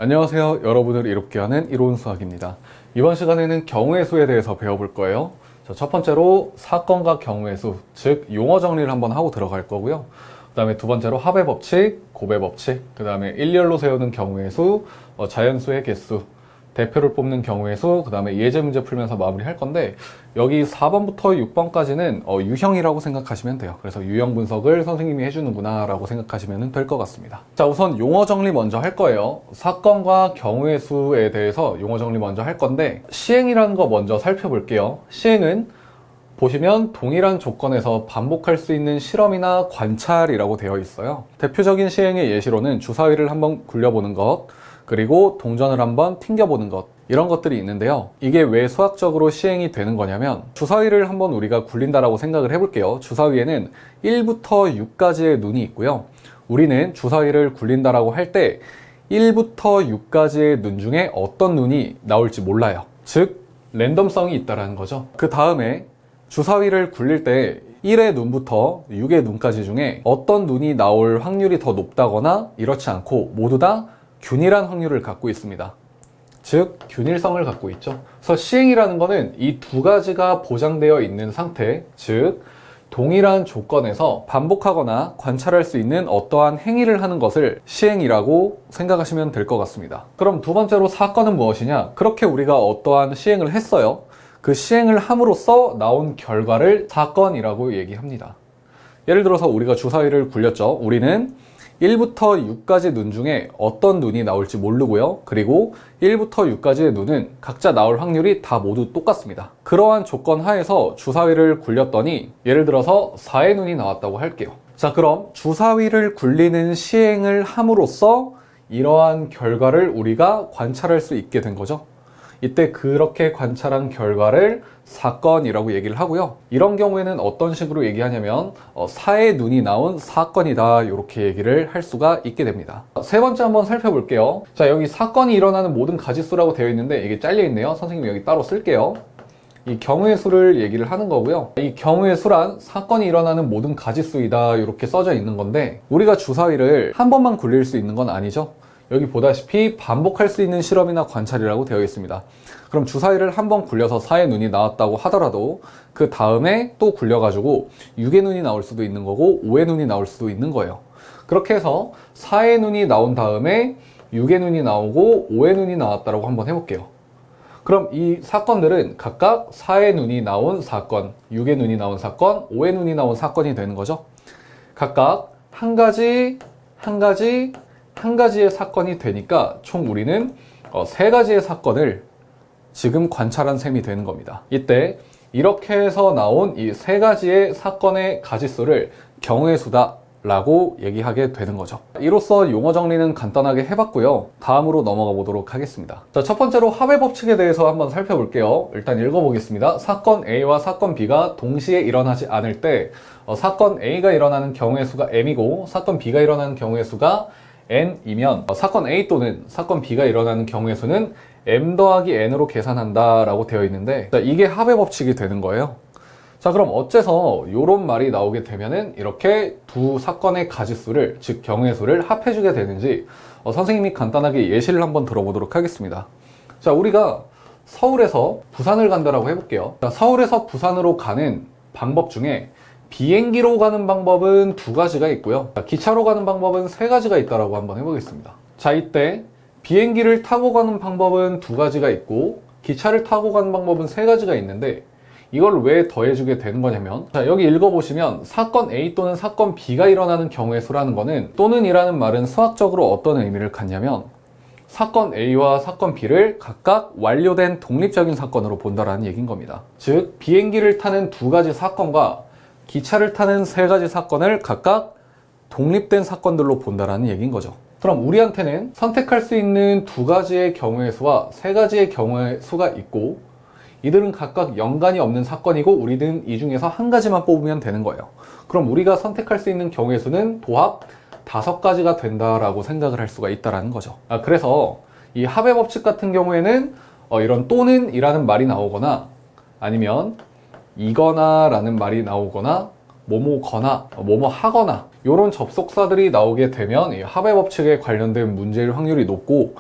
안녕하세요. 여러분을 이롭게 하는 이론수학입니다. 이번 시간에는 경우의 수에 대해서 배워볼 거예요. 첫 번째로 사건과 경우의 수, 즉 용어 정리를 한번 하고 들어갈 거고요. 그 다음에 두 번째로 합의 법칙, 곱의 법칙, 그 다음에 일렬로 세우는 경우의 수, 자연수의 개수, 대표를 뽑는 경우의 수, 그 다음에 예제 문제 풀면서 마무리할 건데, 여기 4번부터 6번까지는 유형이라고 생각하시면 돼요. 그래서 유형 분석을 선생님이 해주는구나 라고 생각하시면 될 것 같습니다. 자, 우선 용어 정리 먼저 할 거예요. 사건과 경우의 수에 대해서 용어 정리 먼저 할 건데, 시행이라는 거 먼저 살펴볼게요. 시행은 보시면 동일한 조건에서 반복할 수 있는 실험이나 관찰이라고 되어 있어요. 대표적인 시행의 예시로는 주사위를 한번 굴려보는 것, 그리고 동전을 한번 튕겨보는 것, 이런 것들이 있는데요. 이게 왜 수학적으로 시행이 되는 거냐면, 주사위를 한번 우리가 굴린다라고 생각을 해볼게요. 주사위에는 1부터 6까지의 눈이 있고요. 우리는 주사위를 굴린다라고 할 때 1부터 6까지의 눈 중에 어떤 눈이 나올지 몰라요. 즉 랜덤성이 있다라는 거죠. 그 다음에 주사위를 굴릴 때 1의 눈부터 6의 눈까지 중에 어떤 눈이 나올 확률이 더 높다거나 이렇지 않고 모두 다 균일한 확률을 갖고 있습니다. 즉 균일성을 갖고 있죠. 그래서 시행이라는 거는 이 두 가지가 보장되어 있는 상태, 즉 동일한 조건에서 반복하거나 관찰할 수 있는 어떠한 행위를 하는 것을 시행이라고 생각하시면 될 것 같습니다. 그럼 두 번째로 사건은 무엇이냐? 그렇게 우리가 어떠한 시행을 했어요. 그 시행을 함으로써 나온 결과를 사건이라고 얘기합니다. 예를 들어서 우리가 주사위를 굴렸죠. 우리는 1부터 6까지 눈 중에 어떤 눈이 나올지 모르고요. 그리고 1부터 6까지의 눈은 각자 나올 확률이 다 모두 똑같습니다. 그러한 조건 하에서 주사위를 굴렸더니 예를 들어서 4의 눈이 나왔다고 할게요. 자, 그럼 주사위를 굴리는 시행을 함으로써 이러한 결과를 우리가 관찰할 수 있게 된 거죠. 이때 그렇게 관찰한 결과를 사건이라고 얘기를 하고요. 이런 경우에는 어떤 식으로 얘기하냐면 4의 눈이 나온 사건이다, 이렇게 얘기를 할 수가 있게 됩니다. 세 번째 한번 살펴볼게요. 자, 여기 사건이 일어나는 모든 가지수라고 되어 있는데 이게 잘려 있네요. 선생님이 여기 따로 쓸게요. 이 경우의 수를 얘기를 하는 거고요. 이 경우의 수란 사건이 일어나는 모든 가지수이다, 이렇게 써져 있는 건데, 우리가 주사위를 한 번만 굴릴 수 있는 건 아니죠. 여기 보다시피 반복할 수 있는 실험이나 관찰이라고 되어 있습니다. 그럼 주사위를 한번 굴려서 4의 눈이 나왔다고 하더라도 그 다음에 또 굴려가지고 6의 눈이 나올 수도 있는 거고 5의 눈이 나올 수도 있는 거예요. 그렇게 해서 4의 눈이 나온 다음에 6의 눈이 나오고 5의 눈이 나왔다고 한번 해볼게요. 그럼 이 사건들은 각각 4의 눈이 나온 사건, 6의 눈이 나온 사건, 5의 눈이 나온 사건이 되는 거죠. 각각 한 가지의 사건이 되니까 총 우리는 세 가지의 사건을 지금 관찰한 셈이 되는 겁니다. 이때 이렇게 해서 나온 이 세 가지의 사건의 가지수를 경우의 수다 라고 얘기하게 되는 거죠. 이로써 용어 정리는 간단하게 해봤고요. 다음으로 넘어가 보도록 하겠습니다. 자, 첫 번째로 합의 법칙에 대해서 한번 살펴볼게요. 일단 읽어보겠습니다. 사건 A와 사건 B가 동시에 일어나지 않을 때 사건 A가 일어나는 경우의 수가 M이고 사건 B가 일어나는 경우의 수가 N이면 사건 A 또는 사건 B가 일어나는 경우의 수는 M 더하기 N으로 계산한다 라고 되어 있는데, 자, 이게 합의 법칙이 되는 거예요. 자, 그럼 어째서 이런 말이 나오게 되면은 이렇게 두 사건의 가지수를, 즉 경우의 수를 합해주게 되는지 선생님이 간단하게 예시를 한번 들어보도록 하겠습니다. 자, 우리가 서울에서 부산을 간다라고 해볼게요. 자, 서울에서 부산으로 가는 방법 중에 비행기로 가는 방법은 두 가지가 있고요. 기차로 가는 방법은 세 가지가 있다라고 한번 해보겠습니다. 자, 이때 비행기를 타고 가는 방법은 두 가지가 있고 기차를 타고 가는 방법은 세 가지가 있는데, 이걸 왜 더해주게 되는 거냐면, 자, 여기 읽어보시면 사건 A 또는 사건 B가 일어나는 경우의 수라는 거는, 또는 이라는 말은 수학적으로 어떤 의미를 갖냐면 사건 A와 사건 B를 각각 완료된 독립적인 사건으로 본다라는 얘기인 겁니다. 즉 비행기를 타는 두 가지 사건과 기차를 타는 세 가지 사건을 각각 독립된 사건들로 본다라는 얘기인 거죠. 그럼 우리한테는 선택할 수 있는 두 가지의 경우의 수와 세 가지의 경우의 수가 있고, 이들은 각각 연관이 없는 사건이고 우리는 이 중에서 한 가지만 뽑으면 되는 거예요. 그럼 우리가 선택할 수 있는 경우의 수는 도합 5가지가 된다라고 생각을 할 수가 있다라는 거죠. 그래서 이 합의 법칙 같은 경우에는 이런 또는 이라는 말이 나오거나 아니면 이거나 라는 말이 나오거나 뭐뭐거나 뭐뭐 하거나 이런 접속사들이 나오게 되면 이 합의 법칙에 관련된 문제일 확률이 높고,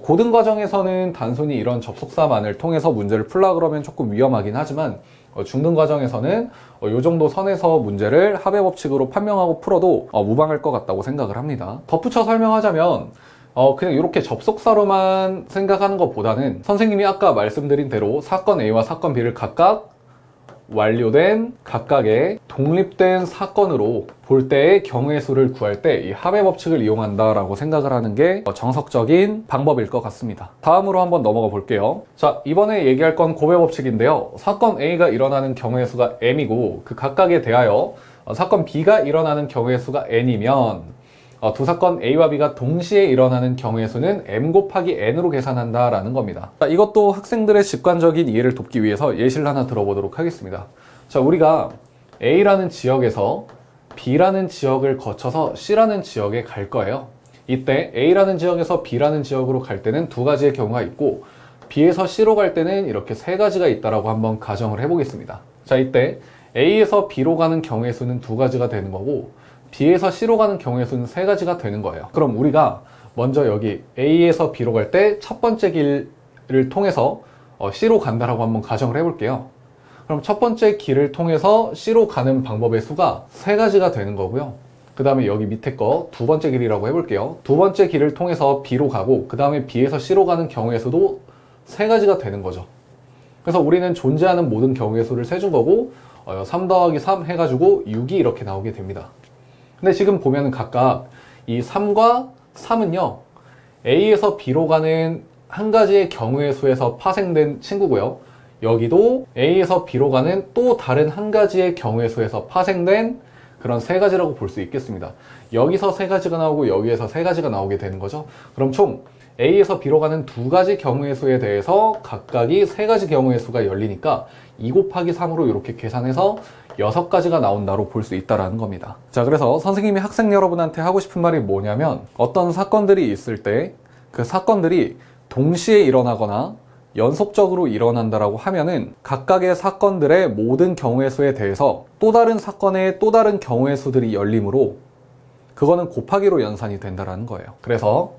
고등 과정에서는 단순히 이런 접속사만을 통해서 문제를 풀라 그러면 조금 위험하긴 하지만, 중등 과정에서는 이 정도 선에서 문제를 합의 법칙으로 판명하고 풀어도 무방할 것 같다고 생각을 합니다. 덧붙여 설명하자면 그냥 이렇게 접속사로만 생각하는 것보다는 선생님이 아까 말씀드린 대로 사건 A와 사건 B를 각각 완료된 각각의 독립된 사건으로 볼 때의 경우의 수를 구할 때 이 합의 법칙을 이용한다라고 생각을 하는 게 정석적인 방법일 것 같습니다. 다음으로 한번 넘어가 볼게요. 자, 이번에 얘기할 건 고배 법칙인데요. 사건 A가 일어나는 경우의 수가 M이고 그 각각에 대하여 사건 B가 일어나는 경우의 수가 N이면 두 사건 A와 B가 동시에 일어나는 경우의 수는 M 곱하기 N으로 계산한다 라는 겁니다. 자, 이것도 학생들의 직관적인 이해를 돕기 위해서 예시를 하나 들어보도록 하겠습니다. 자, 우리가 A라는 지역에서 B라는 지역을 거쳐서 C라는 지역에 갈 거예요. 이때 A라는 지역에서 B라는 지역으로 갈 때는 두 가지의 경우가 있고 B에서 C로 갈 때는 이렇게 세 가지가 있다라고 한번 가정을 해보겠습니다. 자, 이때 A에서 B로 가는 경우의 수는 두 가지가 되는 거고 B에서 C로 가는 경우의 수는 세 가지가 되는 거예요. 그럼 우리가 먼저 여기 A에서 B로 갈 때 첫 번째 길을 통해서 C로 간다라고 한번 가정을 해볼게요. 그럼 첫 번째 길을 통해서 C로 가는 방법의 수가 세 가지가 되는 거고요. 그 다음에 여기 밑에 거 두 번째 길이라고 해볼게요. 두 번째 길을 통해서 B로 가고 그 다음에 B에서 C로 가는 경우의 수도 세 가지가 되는 거죠. 그래서 우리는 존재하는 모든 경우의 수를 세준 거고 3 더하기 3 해가지고 6이 이렇게 나오게 됩니다. 근데 지금 보면은 각각 이 3과 3은요, A에서 B로 가는 한 가지의 경우의 수에서 파생된 친구고요. 여기도 A에서 B로 가는 또 다른 한 가지의 경우의 수에서 파생된 그런 세 가지라고 볼 수 있겠습니다. 여기서 세 가지가 나오고 여기에서 세 가지가 나오게 되는 거죠. 그럼 총 A에서 B로 가는 두 가지 경우의 수에 대해서 각각이 세 가지 경우의 수가 열리니까 2 곱하기 3으로 이렇게 계산해서 6가지가 나온다로 볼 수 있다는 겁니다. 자, 그래서 선생님이 학생 여러분한테 하고 싶은 말이 뭐냐면 어떤 사건들이 있을 때 그 사건들이 동시에 일어나거나 연속적으로 일어난다라고 하면은 각각의 사건들의 모든 경우의 수에 대해서 또 다른 사건의 또 다른 경우의 수들이 열리므로 그거는 곱하기로 연산이 된다는 거예요. 그래서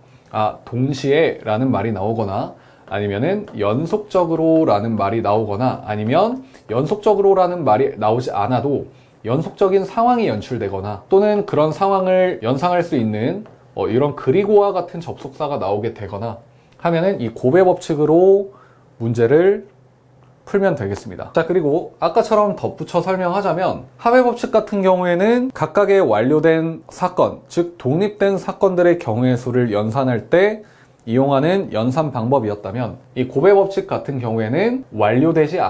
동시에 라는 말이 나오거나 아니면은 연속적으로 라는 말이 나오거나 아니면 연속적으로 라는 말이 나오지 않아도 연속적인 상황이 연출되거나 또는 그런 상황을 연상할 수 있는 이런 그리고와 같은 접속사가 나오게 되거나 하면은 이 고배 법칙으로 문제를 풀면 되겠습니다. 자, 그리고 아까처럼 덧붙여 설명하자면 합의 법칙 같은 경우에는 각각의 완료된 사건, 즉 독립된 사건들의 경우의 수를 연산할 때 이용하는 연산 방법이었다면 이 고배 법칙 같은 경우에는 완료되지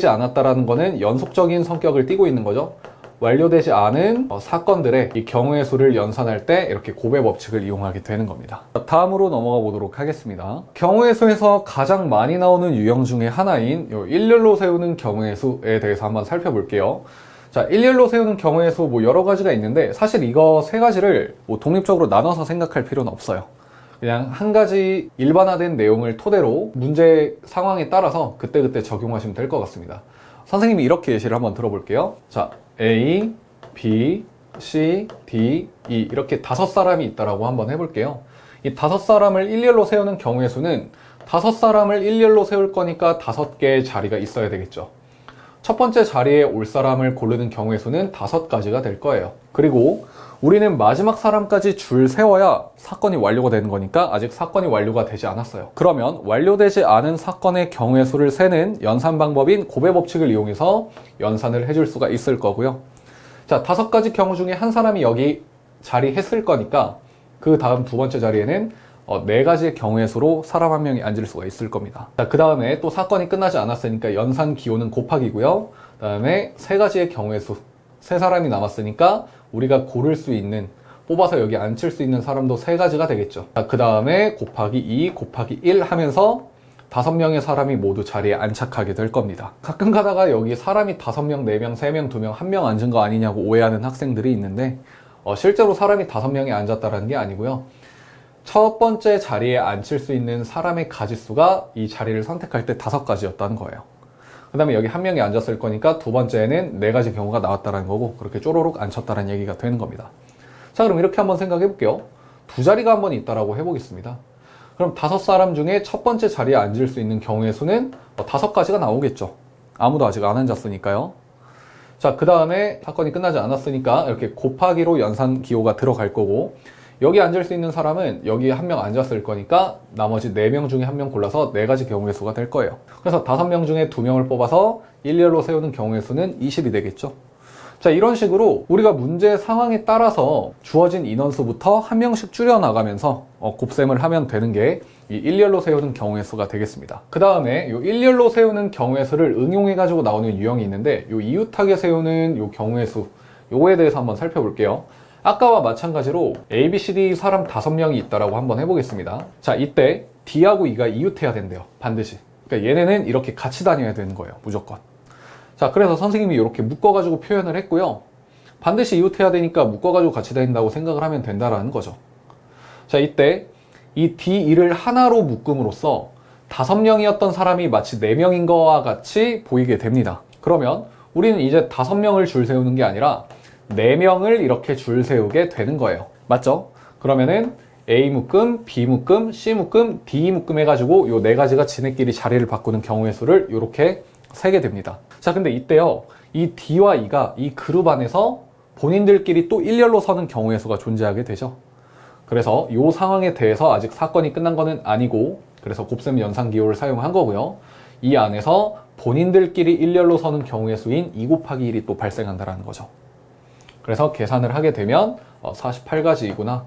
않았다라는 거는 연속적인 성격을 띠고 있는 거죠. 완료되지 않은 사건들의 이 경우의 수를 연산할 때 이렇게 고배 법칙을 이용하게 되는 겁니다. 다음으로 넘어가 보도록 하겠습니다. 경우의 수에서 가장 많이 나오는 유형 중에 하나인 일렬로 세우는 경우의 수에 대해서 한번 살펴볼게요. 자, 일렬로 세우는 경우의 수 여러 가지가 있는데 사실 이거 세 가지를 독립적으로 나눠서 생각할 필요는 없어요. 그냥 한 가지 일반화된 내용을 토대로 문제 상황에 따라서 그때그때 적용하시면 될 것 같습니다. 선생님이 이렇게 예시를 한번 들어볼게요. 자, A, B, C, D, E 이렇게 5사람이 있다라고 한번 해볼게요. 이 5사람을 일렬로 세우는 경우의 수는 5사람을 일렬로 세울 거니까 5개의 자리가 있어야 되겠죠. 첫 번째 자리에 올 사람을 고르는 경우의 수는 5가지가 될 거예요. 그리고 우리는 마지막 사람까지 줄 세워야 사건이 완료가 되는 거니까 아직 사건이 완료가 되지 않았어요. 그러면 완료되지 않은 사건의 경우의 수를 세는 연산 방법인 고배 법칙을 이용해서 연산을 해줄 수가 있을 거고요. 자, 5가지 경우 중에 한 사람이 여기 자리했을 거니까 그 다음 두 번째 자리에는 4가지의 경우의 수로 사람 한 명이 앉을 수가 있을 겁니다. 자, 그 다음에 또 사건이 끝나지 않았으니까 연산 기호는 곱하기고요. 그 다음에 3가지의 경우의 수, 3사람이 남았으니까 우리가 고를 수 있는, 뽑아서 여기 앉힐 수 있는 사람도 3가지가 되겠죠. 자, 그 다음에 곱하기 2, 곱하기 1 하면서 5명의 사람이 모두 자리에 안착하게 될 겁니다. 가끔 가다가 여기 사람이 5명, 4명, 3명, 2명, 1명 앉은 거 아니냐고 오해하는 학생들이 있는데 실제로 사람이 5명이 앉았다는 게 아니고요. 첫 번째 자리에 앉힐 수 있는 사람의 가지수가 이 자리를 선택할 때 5가지였다는 거예요. 그 다음에 여기 한 명이 앉았을 거니까 두 번째에는 네 가지 경우가 나왔다는 거고 그렇게 쪼로록 앉혔다는 얘기가 되는 겁니다. 자, 그럼 이렇게 한번 생각해 볼게요. 두 자리가 한번 있다라고 해보겠습니다. 그럼 5사람 중에 첫 번째 자리에 앉을 수 있는 경우의 수는 5가지가 나오겠죠. 아무도 아직 안 앉았으니까요. 자, 그 다음에 사건이 끝나지 않았으니까 이렇게 곱하기로 연산 기호가 들어갈 거고 여기 앉을 수 있는 사람은 여기 한 명 앉았을 거니까 나머지 4명 중에 한 명 골라서 4가지 경우의 수가 될 거예요. 그래서 5명 중에 2명을 뽑아서 일렬로 세우는 경우의 수는 20이 되겠죠. 자, 이런 식으로 우리가 문제 상황에 따라서 주어진 인원수부터 한 명씩 줄여나가면서 곱셈을 하면 되는 게 이 일렬로 세우는 경우의 수가 되겠습니다. 그 다음에 이 일렬로 세우는 경우의 수를 응용해가지고 나오는 유형이 있는데 이 이웃하게 세우는 이 경우의 수 요거에 대해서 한번 살펴볼게요. 아까와 마찬가지로 A, B, C, D 사람 5명이 있다라고 한번 해보겠습니다. 자, 이때 D하고 E가 이웃해야 된대요. 반드시. 그러니까 얘네는 이렇게 같이 다녀야 되는 거예요. 무조건. 자, 그래서 선생님이 이렇게 묶어가지고 표현을 했고요. 반드시 이웃해야 되니까 묶어가지고 같이 다닌다고 생각을 하면 된다라는 거죠. 자, 이때 이 D, E를 하나로 묶음으로써 5명이었던 사람이 마치 4명인 거와 같이 보이게 됩니다. 그러면 우리는 이제 5명을 줄 세우는 게 아니라 4명을 이렇게 줄 세우게 되는 거예요. 맞죠? 그러면은 A 묶음, B 묶음, C 묶음, D 묶음 해가지고 요 4가지가 지네끼리 자리를 바꾸는 경우의 수를 이렇게 세게 됩니다. 자, 근데 이때요, 이 D와 E가 이 그룹 안에서 본인들끼리 또 일렬로 서는 경우의 수가 존재하게 되죠. 그래서 이 상황에 대해서 아직 사건이 끝난 거는 아니고 그래서 곱셈 연산 기호를 사용한 거고요. 이 안에서 본인들끼리 일렬로 서는 경우의 수인 2 곱하기 1이 또 발생한다는 거죠. 그래서 계산을 하게 되면 48가지이구나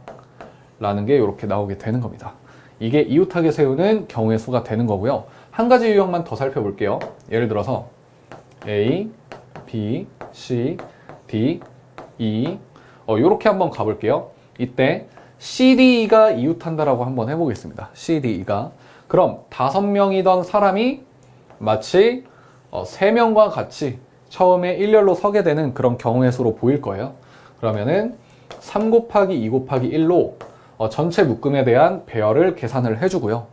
라는 게 이렇게 나오게 되는 겁니다. 이게 이웃하게 세우는 경우의 수가 되는 거고요. 한 가지 유형만 더 살펴볼게요. 예를 들어서 A, B, C, D, E 이렇게 한번 가볼게요. 이때 CDE가 이웃한다라고 한번 해보겠습니다. CDE가 그럼 5명이던 사람이 마치 3명과 같이 처음에 일렬로 서게 되는 그런 경우의 수로 보일 거예요. 그러면은 3 곱하기 2 곱하기 1로 전체 묶음에 대한 배열을 계산을 해주고요.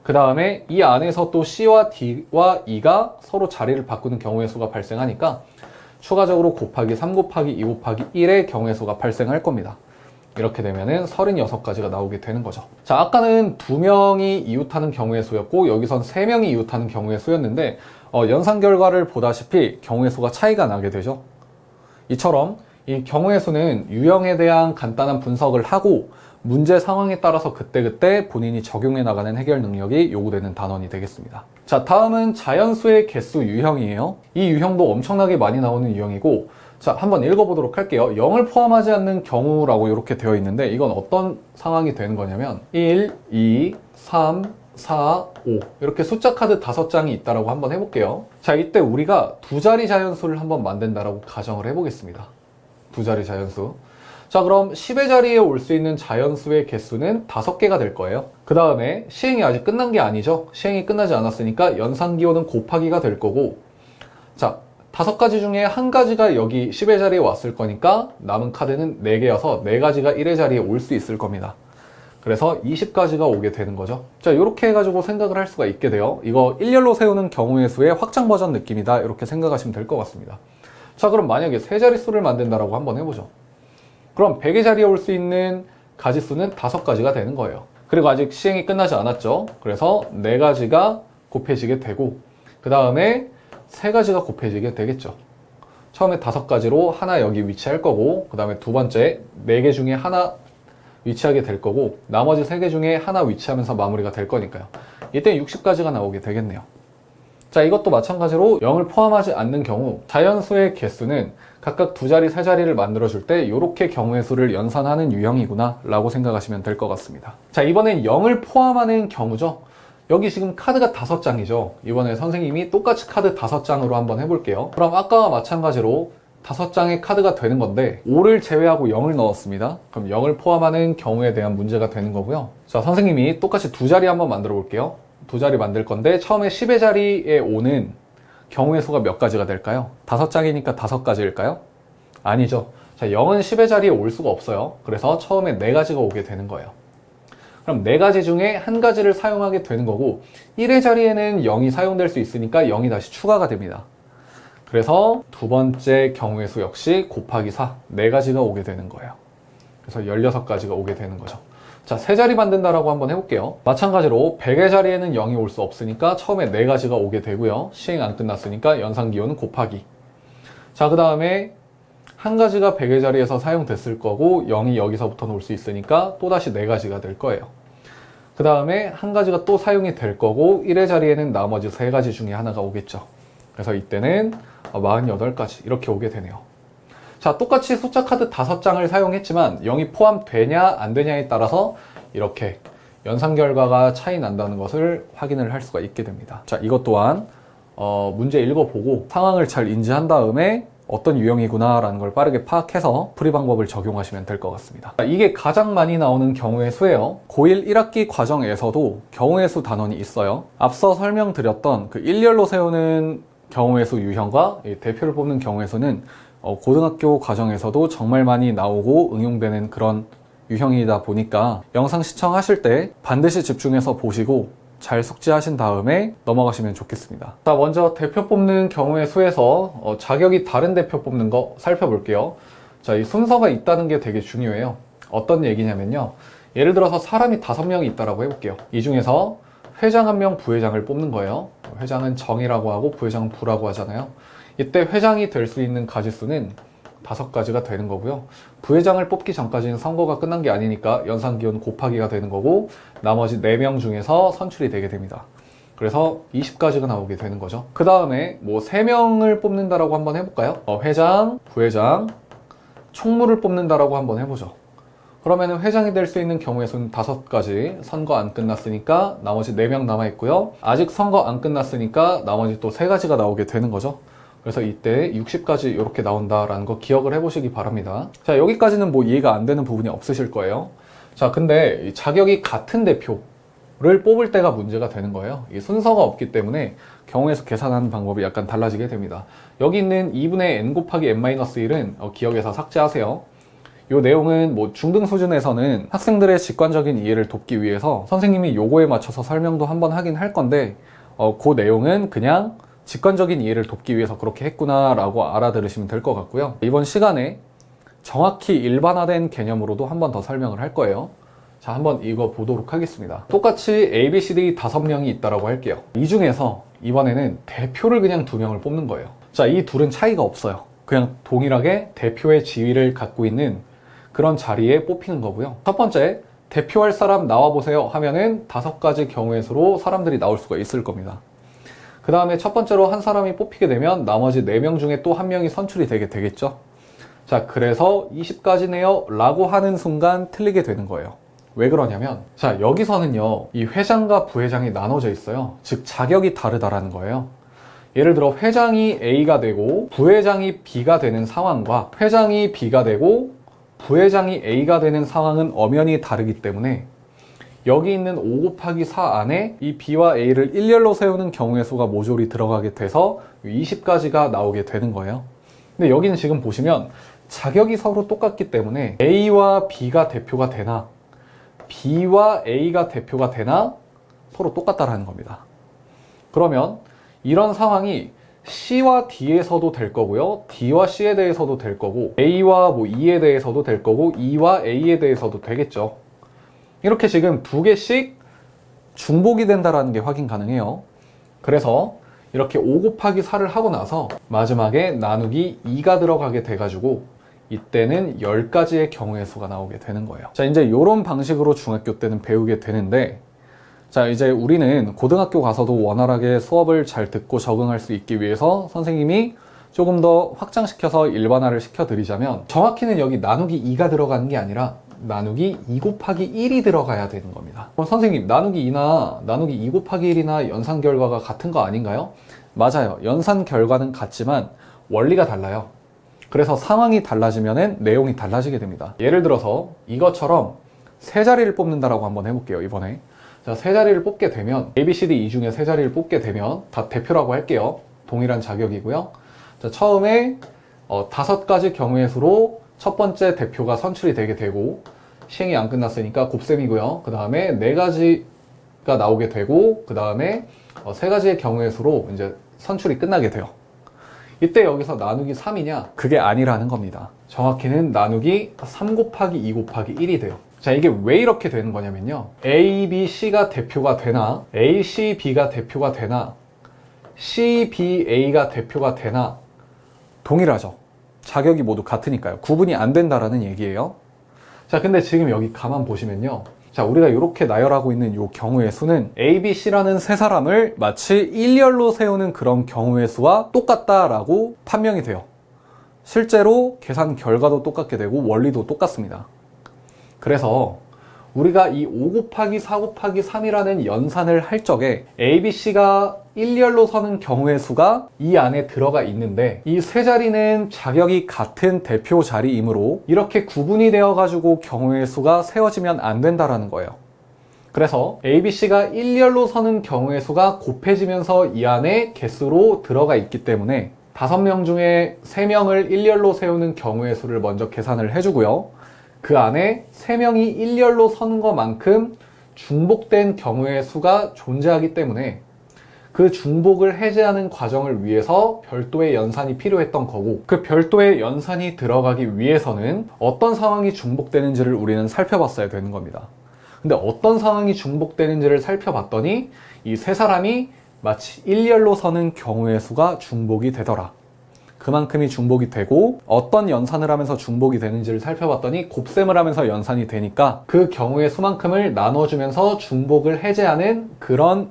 그 다음에 이 안에서 또 C와 D와 E가 서로 자리를 바꾸는 경우의 수가 발생하니까 추가적으로 곱하기 3 곱하기 2 곱하기 1의 경우의 수가 발생할 겁니다. 이렇게 되면은 36가지가 나오게 되는 거죠. 자, 아까는 2명이 이웃하는 경우의 수였고 여기선 3명이 이웃하는 경우의 수였는데 연산 결과를 보다시피 경우의 수가 차이가 나게 되죠. 이처럼 이 경우의 수는 유형에 대한 간단한 분석을 하고 문제 상황에 따라서 그때그때 본인이 적용해 나가는 해결 능력이 요구되는 단원이 되겠습니다. 자, 다음은 자연수의 개수 유형이에요. 이 유형도 엄청나게 많이 나오는 유형이고 자, 한번 읽어보도록 할게요. 0을 포함하지 않는 경우라고 이렇게 되어 있는데 이건 어떤 상황이 되는 거냐면 1, 2, 3, 4, 5 이렇게 숫자 카드 5장이 있다라고 한번 해볼게요. 자, 이때 우리가 두 자리 자연수를 한번 만든다라고 가정을 해보겠습니다. 두 자리 자연수. 자, 그럼 10의 자리에 올 수 있는 자연수의 개수는 5개가 될 거예요. 그 다음에 시행이 아직 끝난 게 아니죠. 시행이 끝나지 않았으니까 연산기호는 곱하기가 될 거고 자, 5가지 중에 한 가지가 여기 10의 자리에 왔을 거니까 남은 카드는 4개여서 4가지가 1의 자리에 올 수 있을 겁니다. 그래서 20가지가 오게 되는 거죠. 자, 이렇게 해가지고 생각을 할 수가 있게 돼요. 이거 일렬로 세우는 경우의 수의 확장 버전 느낌이다 이렇게 생각하시면 될 것 같습니다. 자, 그럼 만약에 3자릿수를 만든다라고 한번 해보죠. 그럼 100의 자리에 올 수 있는 가지수는 5가지가 되는 거예요. 그리고 아직 시행이 끝나지 않았죠. 그래서 4가지가 곱해지게 되고 그 다음에 3가지가 곱해지게 되겠죠. 처음에 5가지로 하나 여기 위치할 거고 그 다음에 두 번째 4개 중에 하나 위치하게 될 거고 나머지 3개 중에 하나 위치하면서 마무리가 될 거니까요. 이때 60가지가 나오게 되겠네요. 자, 이것도 마찬가지로 0을 포함하지 않는 경우 자연수의 개수는 각각 2자리, 3자리를 만들어줄 때 이렇게 경우의 수를 연산하는 유형이구나 라고 생각하시면 될 것 같습니다. 자, 이번엔 0을 포함하는 경우죠. 여기 지금 카드가 5장이죠. 이번에 선생님이 똑같이 카드 5장으로 한번 해볼게요. 그럼 아까와 마찬가지로 5장의 카드가 되는 건데 5를 제외하고 0을 넣었습니다. 그럼 0을 포함하는 경우에 대한 문제가 되는 거고요. 자, 선생님이 똑같이 2자리 한번 만들어 볼게요. 2자리 만들 건데 처음에 10의 자리에 오는 경우의 수가 몇 가지가 될까요? 5장이니까 5가지일까요? 아니죠. 자, 0은 10의 자리에 올 수가 없어요. 그래서 처음에 4가지가 오게 되는 거예요. 그럼 4가지 중에 1가지를 사용하게 되는 거고 1의 자리에는 0이 사용될 수 있으니까 0이 다시 추가가 됩니다. 그래서 두 번째 경우의 수 역시 곱하기 4, 4가지가 오게 되는 거예요. 그래서 16가지가 오게 되는 거죠. 자, 3자리 만든다라고 한번 해볼게요. 마찬가지로 100의 자리에는 0이 올 수 없으니까 처음에 4가지가 오게 되고요. 시행 안 끝났으니까 연산기호는 곱하기. 자, 그 다음에 1가지가 100의 자리에서 사용됐을 거고 0이 여기서부터는 올 수 있으니까 또다시 4가지가 될 거예요. 그 다음에 1가지가 또 사용이 될 거고 1의 자리에는 나머지 3가지 중에 하나가 오겠죠. 그래서 이때는 48가지 이렇게 오게 되네요. 자, 똑같이 숫자 카드 5장을 사용했지만 0이 포함되냐 안 되냐에 따라서 이렇게 연산 결과가 차이 난다는 것을 확인을 할 수가 있게 됩니다. 자, 이것 또한 문제 읽어보고 상황을 잘 인지한 다음에 어떤 유형이구나 라는 걸 빠르게 파악해서 풀이 방법을 적용하시면 될 것 같습니다. 자, 이게 가장 많이 나오는 경우의 수예요. 고1 1학기 과정에서도 경우의 수 단원이 있어요. 앞서 설명드렸던 그 일렬로 세우는 경우의 수 유형과 대표를 뽑는 경우의 수는 고등학교 과정에서도 정말 많이 나오고 응용되는 그런 유형이다 보니까 영상 시청하실 때 반드시 집중해서 보시고 잘 숙지하신 다음에 넘어가시면 좋겠습니다. 자, 먼저 대표 뽑는 경우의 수에서 자격이 다른 대표 뽑는 거 살펴볼게요. 자, 이 순서가 있다는 게 되게 중요해요. 어떤 얘기냐면요. 예를 들어서 사람이 5명이 있다라고 해볼게요. 이 중에서 회장 1명, 부회장을 뽑는 거예요. 회장은 정이라고 하고 부회장은 부라고 하잖아요. 이때 회장이 될 수 있는 가지수는 5가지가 되는 거고요. 부회장을 뽑기 전까지는 선거가 끝난 게 아니니까 연산기호는 곱하기가 되는 거고 나머지 4명 중에서 선출이 되게 됩니다. 그래서 20가지가 나오게 되는 거죠. 그 다음에 뭐 3명을 뽑는다라고 한번 해볼까요? 회장, 부회장, 총무를 뽑는다라고 한번 해보죠. 그러면 회장이 될 수 있는 경우의 수는 5가지, 선거 안 끝났으니까 나머지 4명 남아있고요. 아직 선거 안 끝났으니까 나머지 또 3가지가 나오게 되는 거죠. 그래서 이때 60가지 이렇게 나온다라는 거 기억을 해보시기 바랍니다. 자, 여기까지는 뭐 이해가 안 되는 부분이 없으실 거예요. 자, 근데 자격이 같은 대표를 뽑을 때가 문제가 되는 거예요. 이 순서가 없기 때문에 경우의 수 계산하는 방법이 약간 달라지게 됩니다. 여기 있는 2분의 n 곱하기 n-1은 기억해서 삭제하세요. 이 내용은 뭐 중등 수준에서는 학생들의 직관적인 이해를 돕기 위해서 선생님이 요거에 맞춰서 설명도 한번 하긴 할 건데 그 내용은 그냥 직관적인 이해를 돕기 위해서 그렇게 했구나 라고 알아들으시면 될 것 같고요. 이번 시간에 정확히 일반화된 개념으로도 한 번 더 설명을 할 거예요. 자, 한번 읽어보도록 하겠습니다. 똑같이 A, B, C, D 5명이 있다라고 할게요. 이 중에서 이번에는 대표를 그냥 2명을 뽑는 거예요. 자, 이 둘은 차이가 없어요. 그냥 동일하게 대표의 지위를 갖고 있는 그런 자리에 뽑히는 거고요. 첫 번째, 대표할 사람 나와보세요 하면은 5가지 경우의 수로 사람들이 나올 수가 있을 겁니다. 그 다음에 첫 번째로 한 사람이 뽑히게 되면 나머지 4명 중에 또 1명이 선출이 되겠죠. 자, 그래서 20가지네요 라고 하는 순간 틀리게 되는 거예요. 왜 그러냐면, 자, 여기서는요, 이 회장과 부회장이 나눠져 있어요. 즉, 자격이 다르다라는 거예요. 예를 들어 회장이 A가 되고 부회장이 B가 되는 상황과 회장이 B가 되고 부회장이 A가 되는 상황은 엄연히 다르기 때문에 여기 있는 5 곱하기 4 안에 이 B와 A를 일렬로 세우는 경우의 수가 모조리 들어가게 돼서 20가지가 나오게 되는 거예요. 근데 여기는 지금 보시면 자격이 서로 똑같기 때문에 A와 B가 대표가 되나 B와 A가 대표가 되나 서로 똑같다라는 겁니다. 그러면 이런 상황이 C와 D에서도 될 거고요. D와 C에 대해서도 될 거고 A와 뭐 E에 대해서도 될 거고 E와 A에 대해서도 되겠죠. 이렇게 지금 2개씩 중복이 된다는 게 확인 가능해요. 그래서 이렇게 5 곱하기 4를 하고 나서 마지막에 나누기 2가 들어가게 돼가지고 이때는 10가지의 경우의 수가 나오게 되는 거예요. 자, 이제 이런 방식으로 중학교 때는 배우게 되는데, 자, 이제 우리는 고등학교 가서도 원활하게 수업을 잘 듣고 적응할 수 있기 위해서 선생님이 조금 더 확장시켜서 일반화를 시켜드리자면 정확히는 여기 나누기 2가 들어가는 게 아니라 나누기 2 곱하기 1이 들어가야 되는 겁니다. 선생님, 나누기 2나 나누기 2 곱하기 1이나 연산 결과가 같은 거 아닌가요? 맞아요. 연산 결과는 같지만 원리가 달라요. 그래서 상황이 달라지면 내용이 달라지게 됩니다. 예를 들어서 이것처럼 세 자리를 뽑는다라고 한번 해볼게요. 이번에 자, 세 자리를 뽑게 되면 A, B, C, D 이 중에 세 자리를 뽑게 되면 다 대표라고 할게요. 동일한 자격이고요. 자, 처음에 5가지 경우의 수로 첫 번째 대표가 선출이 되게 되고 시행이 안 끝났으니까 곱셈이고요. 그 다음에 4가지가 나오게 되고, 그 다음에 3가지의 경우의 수로 이제 선출이 끝나게 돼요. 이때 여기서 나누기 3이냐? 그게 아니라는 겁니다. 정확히는 나누기 3 곱하기 2 곱하기 1이 돼요. 자, 이게 왜 이렇게 되는 거냐면요. A, B, C가 대표가 되나, A, C, B가 대표가 되나, C, B, A가 대표가 되나, 동일하죠. 자격이 모두 같으니까요. 구분이 안 된다라는 얘기예요. 자, 근데 지금 여기 가만 보시면요. 자, 우리가 이렇게 나열하고 있는 이 경우의 수는 A, B, C라는 세 사람을 마치 일렬로 세우는 그런 경우의 수와 똑같다라고 판명이 돼요. 실제로 계산 결과도 똑같게 되고 원리도 똑같습니다. 그래서 우리가 이 5 곱하기 4 곱하기 3이라는 연산을 할 적에 A, B, C가 일렬로 서는 경우의 수가 이 안에 들어가 있는데 이 세 자리는 자격이 같은 대표 자리이므로 이렇게 구분이 되어 가지고 경우의 수가 세워지면 안 된다라는 거예요. 그래서 A, B, C가 일렬로 서는 경우의 수가 곱해지면서 이 안에 개수로 들어가 있기 때문에 5명 중에 3명을 일렬로 세우는 경우의 수를 먼저 계산을 해주고요. 그 안에 3명이 일렬로 서는 것만큼 중복된 경우의 수가 존재하기 때문에 그 중복을 해제하는 과정을 위해서 별도의 연산이 필요했던 거고, 그 별도의 연산이 들어가기 위해서는 어떤 상황이 중복되는지를 우리는 살펴봤어야 되는 겁니다. 근데 어떤 상황이 중복되는지를 살펴봤더니 이 세 사람이 마치 일렬로 서는 경우의 수가 중복이 되더라. 그만큼이 중복이 되고, 어떤 연산을 하면서 중복이 되는지를 살펴봤더니 곱셈을 하면서 연산이 되니까 그 경우의 수만큼을 나눠주면서 중복을 해제하는 그런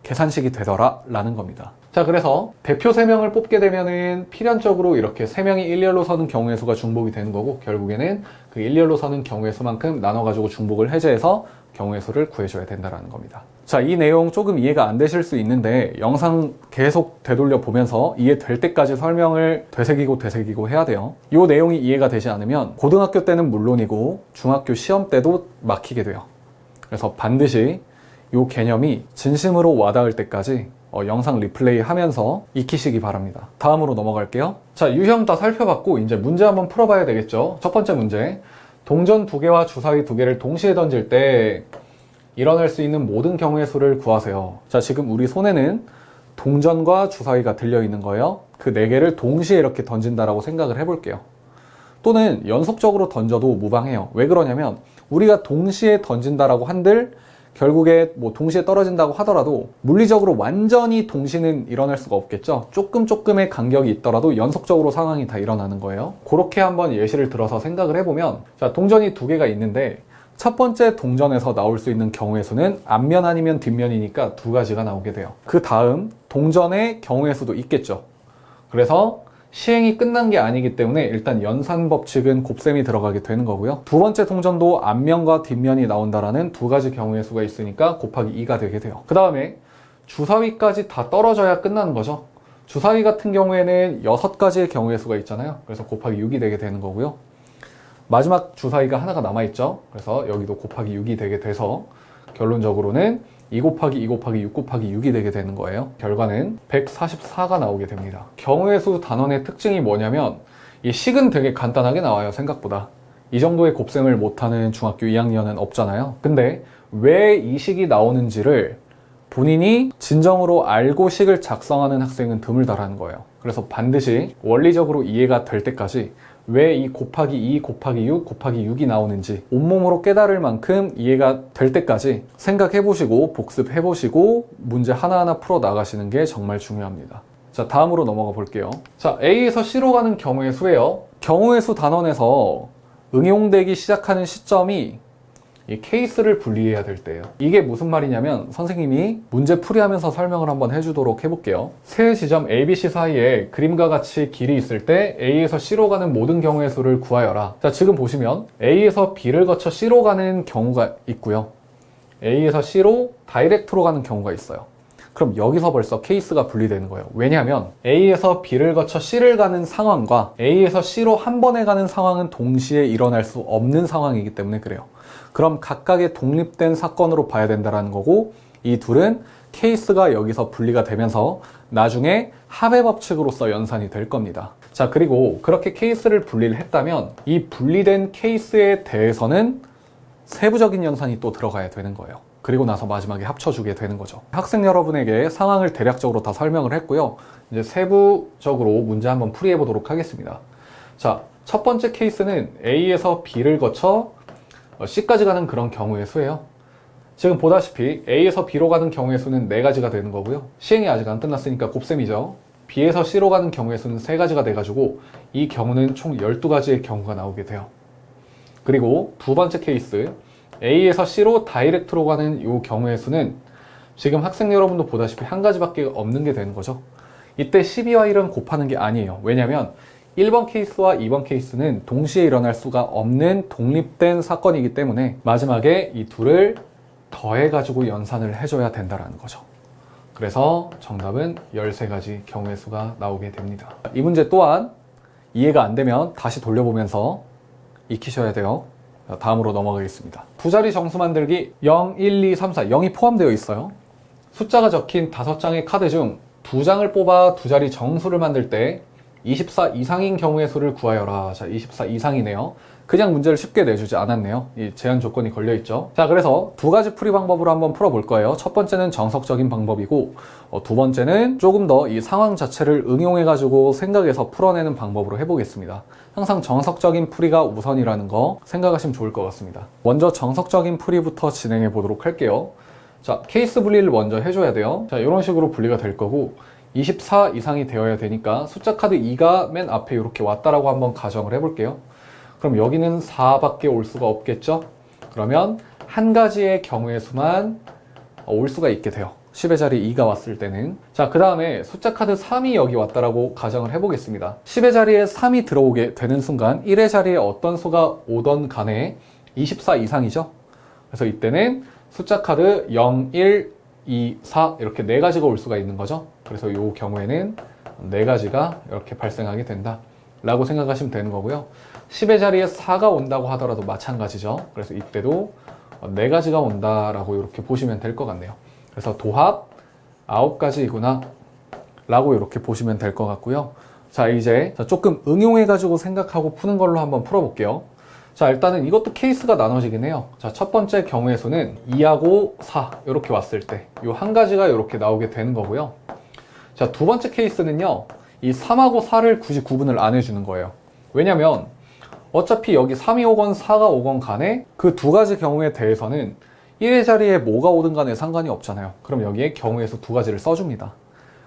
계산식이 되더라 라는 겁니다. 자, 그래서 대표 3명을 뽑게 되면은 필연적으로 이렇게 3명이 일렬로 서는 경우의 수가 중복이 되는 거고, 결국에는 그 일렬로 서는 경우의 수만큼 나눠가지고 중복을 해제해서 경우의 수를 구해줘야 된다는 겁니다. 자, 이 내용 조금 이해가 안 되실 수 있는데 영상 계속 되돌려 보면서 이해될 때까지 설명을 되새기고 해야 돼요. 이 내용이 이해가 되지 않으면 고등학교 때는 물론이고 중학교 시험 때도 막히게 돼요. 그래서 반드시 이 개념이 진심으로 와닿을 때까지 영상 리플레이 하면서 익히시기 바랍니다. 다음으로 넘어갈게요. 자, 유형 다 살펴봤고 이제 문제 한번 풀어봐야 되겠죠. 첫 번째 문제. 동전 2개와 주사위 2개를 동시에 던질 때 일어날 수 있는 모든 경우의 수를 구하세요. 자, 지금 우리 손에는 동전과 주사위가 들려있는 거예요. 그 4개를 동시에 이렇게 던진다라고 생각을 해볼게요. 또는 연속적으로 던져도 무방해요. 왜 그러냐면 우리가 동시에 던진다라고 한들 결국에 뭐 동시에 떨어진다고 하더라도 물리적으로 완전히 동시는 일어날 수가 없겠죠. 조금의 간격이 있더라도 연속적으로 상황이 다 일어나는 거예요. 그렇게 한번 예시를 들어서 생각을 해보면, 자, 동전이 2개가 있는데 첫 번째 동전에서 나올 수 있는 경우의 수는 앞면 아니면 뒷면이니까 2가지가 나오게 돼요. 그 다음 동전의 경우의 수도 있겠죠. 그래서 시행이 끝난 게 아니기 때문에 일단 연산 법칙은 곱셈이 들어가게 되는 거고요. 두 번째 동전도 앞면과 뒷면이 나온다라는 2가지 경우의 수가 있으니까 곱하기 2가 되게 돼요. 그 다음에 주사위까지 다 떨어져야 끝나는 거죠. 주사위 같은 경우에는 6가지의 경우의 수가 있잖아요. 그래서 곱하기 6이 되게 되는 거고요. 마지막 주사위가 하나가 남아있죠. 그래서 여기도 곱하기 6이 되게 돼서 결론적으로는 2 곱하기 2 곱하기 6 곱하기 6이 되게 되는 거예요. 결과는 144가 나오게 됩니다. 경우의 수 단원의 특징이 뭐냐면 이 식은 되게 간단하게 나와요. 생각보다. 이 정도의 곱셈을 못하는 중학교 2학년은 없잖아요. 근데 왜 이 식이 나오는지를 본인이 진정으로 알고 식을 작성하는 학생은 드물다라는 거예요. 그래서 반드시 원리적으로 이해가 될 때까지 왜 이 곱하기 2 곱하기 6 곱하기 6이 나오는지 온몸으로 깨달을 만큼 이해가 될 때까지 생각해보시고 복습해보시고 문제 하나하나 풀어 나가시는 게 정말 중요합니다. 자, 다음으로 넘어가 볼게요. 자, A에서 C로 가는 경우의 수예요. 경우의 수 단원에서 응용되기 시작하는 시점이 이 케이스를 분리해야 될 때예요. 이게 무슨 말이냐면 선생님이 문제 풀이하면서 설명을 한번 해주도록 해볼게요. 세 지점 A, B, C 사이에 그림과 같이 길이 있을 때 A에서 C로 가는 모든 경우의 수를 구하여라. 자, 지금 보시면 A에서 B를 거쳐 C로 가는 경우가 있고요. A에서 C로 다이렉트로 가는 경우가 있어요. 그럼 여기서 벌써 케이스가 분리되는 거예요. 왜냐하면 A에서 B를 거쳐 C를 가는 상황과 A에서 C로 한 번에 가는 상황은 동시에 일어날 수 없는 상황이기 때문에 그래요. 그럼 각각의 독립된 사건으로 봐야 된다는 거고, 이 둘은 케이스가 여기서 분리가 되면서 나중에 합의 법칙으로서 연산이 될 겁니다. 자, 그리고 그렇게 케이스를 분리를 했다면 이 분리된 케이스에 대해서는 세부적인 연산이 또 들어가야 되는 거예요. 그리고 나서 마지막에 합쳐주게 되는 거죠. 학생 여러분에게 상황을 대략적으로 다 설명을 했고요. 이제 세부적으로 문제 한번 풀이해 보도록 하겠습니다. 자, 첫 번째 케이스는 A에서 B를 거쳐 C까지 가는 그런 경우의 수예요. 지금 보다시피 A에서 B로 가는 경우의 수는 4가지가 되는 거고요. 시행이 아직 안 끝났으니까 곱셈이죠. B에서 C로 가는 경우의 수는 3가지가 돼가지고 이 경우는 총 12가지의 경우가 나오게 돼요. 그리고 두 번째 케이스, A에서 C로 다이렉트로 가는 이 경우의 수는 지금 학생 여러분도 보다시피 한 가지밖에 없는 게 되는 거죠. 이때 12와 1은 곱하는 게 아니에요. 왜냐하면 1번 케이스와 2번 케이스는 동시에 일어날 수가 없는 독립된 사건이기 때문에 마지막에 이 둘을 더해가지고 연산을 해줘야 된다는 거죠. 그래서 정답은 13가지 경우의 수가 나오게 됩니다. 이 문제 또한 이해가 안 되면 다시 돌려보면서 익히셔야 돼요. 다음으로 넘어가겠습니다. 두 자리 정수 만들기 0, 1, 2, 3, 4, 0이 포함되어 있어요. 숫자가 적힌 5장의 카드 중 2장을 뽑아 두 자리 정수를 만들 때 24 이상인 경우의 수를 구하여라. 자, 24 이상이네요. 그냥 문제를 쉽게 내주지 않았네요. 이 제한 조건이 걸려있죠. 자, 그래서 두 가지 풀이 방법으로 한번 풀어볼 거예요. 첫 번째는 정석적인 방법이고, 두 번째는 조금 더 이 상황 자체를 응용해가지고 생각해서 풀어내는 방법으로 해보겠습니다. 항상 정석적인 풀이가 우선이라는 거 생각하시면 좋을 것 같습니다. 먼저 정석적인 풀이부터 진행해 보도록 할게요. 자, 케이스 분리를 먼저 해줘야 돼요. 자, 이런 식으로 분리가 될 거고, 24 이상이 되어야 되니까 숫자 카드 2가 맨 앞에 이렇게 왔다라고 한번 가정을 해볼게요. 그럼 여기는 4밖에 올 수가 없겠죠? 그러면 한 가지의 경우의 수만 올 수가 있게 돼요. 10의 자리 2가 왔을 때는. 자, 그 다음에 숫자 카드 3이 여기 왔다라고 가정을 해보겠습니다. 10의 자리에 3이 들어오게 되는 순간 1의 자리에 어떤 수가 오던 간에 24 이상이죠? 그래서 이때는 숫자 카드 0, 1, 2, 4 이렇게 4가지가 올 수가 있는 거죠. 그래서 이 경우에는 4가지가 이렇게 발생하게 된다 라고 생각하시면 되는 거고요. 10의 자리에 4가 온다고 하더라도 마찬가지죠. 그래서 이때도 4가지가 온다라고 이렇게 보시면 될 것 같네요. 그래서 도합 9가지이구나 라고 이렇게 보시면 될 것 같고요. 자, 이제 조금 응용해가지고 생각하고 푸는 걸로 한번 풀어볼게요. 자, 일단은 이것도 케이스가 나눠지긴 해요. 자, 첫 번째 경우의 수는 2하고 4 이렇게 왔을 때 이 한 가지가 이렇게 나오게 되는 거고요. 자, 두 번째 케이스는요, 이 3하고 4를 굳이 구분을 안 해주는 거예요. 왜냐면 어차피 여기 3이 오건 4가 오건 간에 그 두 가지 경우에 대해서는 1의 자리에 뭐가 오든 간에 상관이 없잖아요. 그럼 여기에 경우의 수 2가지를 써줍니다.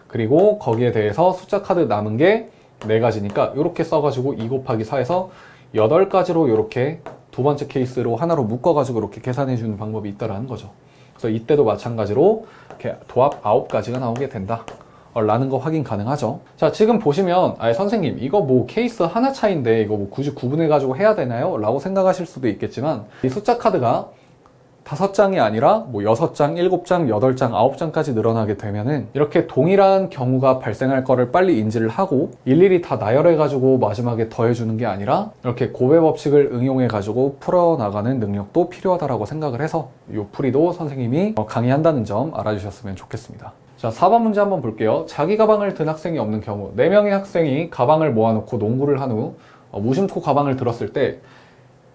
그리고 거기에 대해서 숫자 카드 남은 게 4가지니까 이렇게 써가지고 2 곱하기 4에서 8가지로 이렇게 두 번째 케이스로 하나로 묶어가지고 이렇게 계산해주는 방법이 있다라는 거죠. 그래서 이때도 마찬가지로 이렇게 도합 9가지가 나오게 된다 라는 거 확인 가능하죠. 자, 지금 보시면 선생님 이거 뭐 케이스 하나 차이인데 이거 뭐 굳이 구분해가지고 해야 되나요? 라고 생각하실 수도 있겠지만 이 숫자 카드가 5장이 아니라 뭐 6장, 7장, 8장, 9장까지 늘어나게 되면은 이렇게 동일한 경우가 발생할 거를 빨리 인지를 하고 일일이 다 나열해가지고 마지막에 더해주는 게 아니라 이렇게 곱의 법칙을 응용해가지고 풀어나가는 능력도 필요하다라고 생각을 해서 이 풀이도 선생님이 강의한다는 점 알아주셨으면 좋겠습니다. 자, 4번 문제 한번 볼게요. 자기 가방을 든 학생이 없는 경우 4명의 학생이 가방을 모아놓고 농구를 한 후 무심코 가방을 들었을 때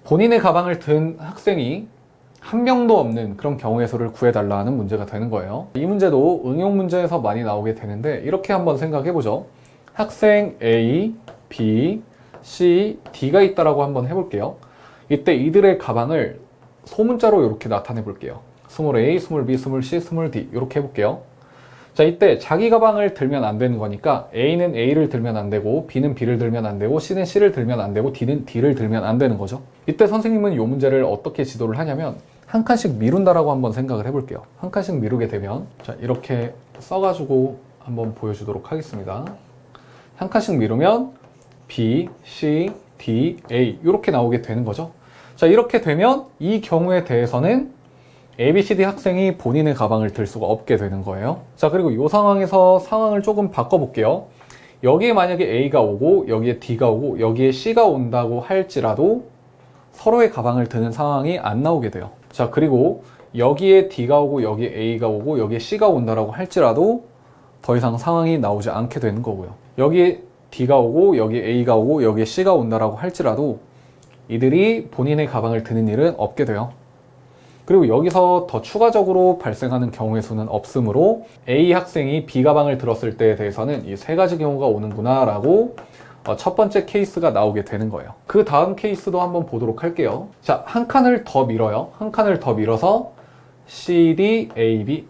본인의 가방을 든 학생이 한 명도 없는 그런 경우의 수를 구해달라는 문제가 되는 거예요. 이 문제도 응용 문제에서 많이 나오게 되는데 이렇게 한번 생각해보죠. 학생 A, B, C, D가 있다라고 한번 해볼게요. 이때 이들의 가방을 소문자로 이렇게 나타내 볼게요. 스몰 A, 스몰 B, 스몰 C, 스몰 D 이렇게 해볼게요. 자, 이때 자기 가방을 들면 안 되는 거니까 A는 A를 들면 안 되고 B는 B를 들면 안 되고 C는 C를 들면 안 되고 D는 D를 들면 안 되는 거죠. 이때 선생님은 이 문제를 어떻게 지도를 하냐면 한 칸씩 미룬다라고 한번 생각을 해볼게요. 한 칸씩 미루게 되면 자, 이렇게 써가지고 한번 보여주도록 하겠습니다. 한 칸씩 미루면 B, C, D, A 이렇게 나오게 되는 거죠. 자, 이렇게 되면 이 경우에 대해서는 A, B, C, D 학생이 본인의 가방을 들 수가 없게 되는 거예요. 자, 그리고 이 상황에서 상황을 조금 바꿔볼게요. 여기에 만약에 A가 오고 여기에 D가 오고 여기에 C가 온다고 할지라도 서로의 가방을 드는 상황이 안 나오게 돼요. 자, 그리고 여기에 D가 오고 여기에 A가 오고 여기에 C가 온다라고 할지라도 더 이상 상황이 나오지 않게 되는 거고요. 여기에 D가 오고 여기에 A가 오고 여기에 C가 온다라고 할지라도 이들이 본인의 가방을 드는 일은 없게 돼요. 그리고 여기서 더 추가적으로 발생하는 경우의 수는 없으므로 A 학생이 B 가방을 들었을 때에 대해서는 이 세 가지 경우가 오는구나 라고 첫 번째 케이스가 나오게 되는 거예요. 그 다음 케이스도 한번 보도록 할게요. 자, 한 칸을 더 밀어요. 한 칸을 더 밀어서 C, D, A, B.